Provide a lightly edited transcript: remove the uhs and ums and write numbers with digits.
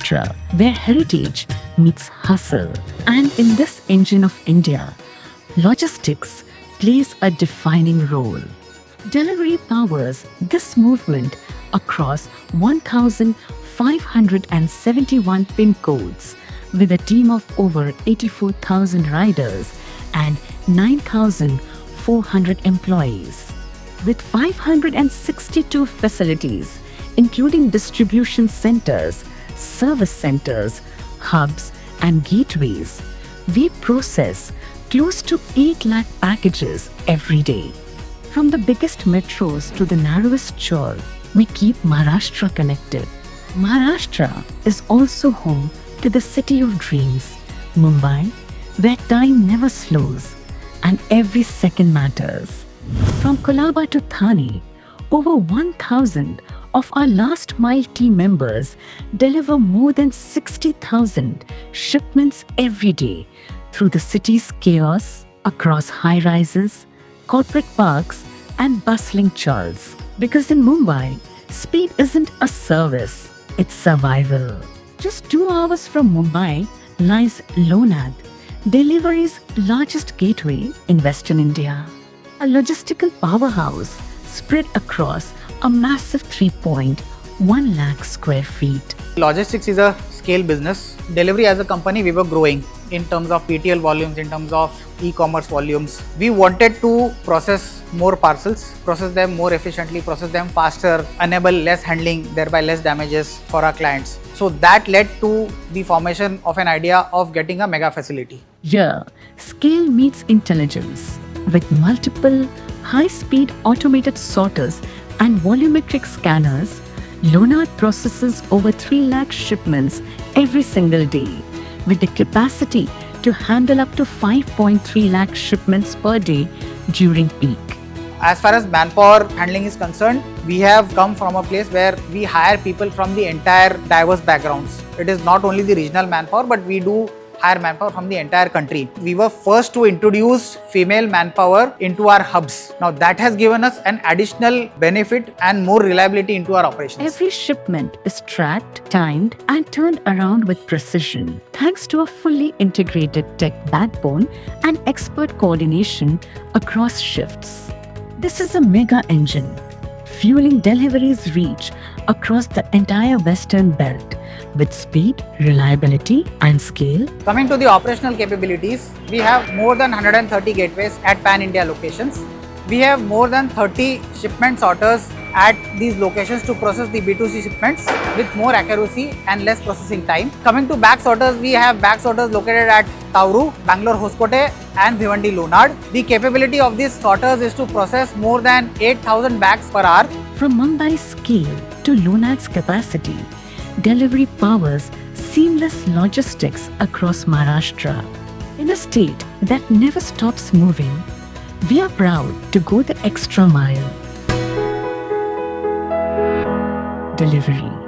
Maharashtra, where heritage meets hustle. And in this engine of India, logistics plays a defining role. Delhivery powers this movement across 1,571 pin codes with a team of over 84,000 riders and 9,400 employees. With 562 facilities, including distribution centers, service centers, hubs, and gateways, we process close to 8 lakh packages every day. From the biggest metros to the narrowest chawl, we keep Maharashtra connected. Maharashtra is also home to the city of dreams, Mumbai, where time never slows and every second matters. From Colaba to Thane, over 1,000 of our last mile team members deliver more than 60,000 shipments every day through the city's chaos, across high rises, corporate parks, and bustling chawls. Because in Mumbai, speed isn't a service, it's survival. Just 2 hours from Mumbai lies Lonad, Delhivery's largest gateway in Western India. A logistical powerhouse spread across a massive 3.1 lakh square feet. Logistics is a scale business. Delhivery as a company, we were growing in terms of PTL volumes, in terms of e-commerce volumes. We wanted to process more parcels, process them more efficiently, process them faster, enable less handling, thereby less damages for our clients. So that led to the formation of an idea of getting a mega facility. Here, scale meets intelligence. With multiple high-speed automated sorters and volumetric scanners, Lonad processes over 3 lakh shipments every single day, with the capacity to handle up to 5.3 lakh shipments per day during peak. As far as manpower handling is concerned, we have come from a place where we hire people from the entire diverse backgrounds. It is not only the regional manpower, but we do hire manpower from the entire country. We were first to introduce female manpower into our hubs. Now that has given us an additional benefit and more reliability into our operations. Every shipment is tracked, timed, and turned around with precision, thanks to a fully integrated tech backbone and expert coordination across shifts. This is a mega engine, fueling Delhivery's reach across the entire Western belt with speed, reliability, and scale. Coming to the operational capabilities, we have more than 130 gateways at pan-India locations. We have more than 30 shipment sorters at these locations to process the B2C shipments with more accuracy and less processing time. Coming to bag sorters, we have bag sorters located at Tauru, Bangalore Hoskote, and Bhiwandi Lonad. The capability of these sorters is to process more than 8,000 bags per hour. From Mumbai's scale to Lonad's capacity, Delhivery powers seamless logistics across Maharashtra. In a state that never stops moving, we are proud to go the extra mile. Delhivery.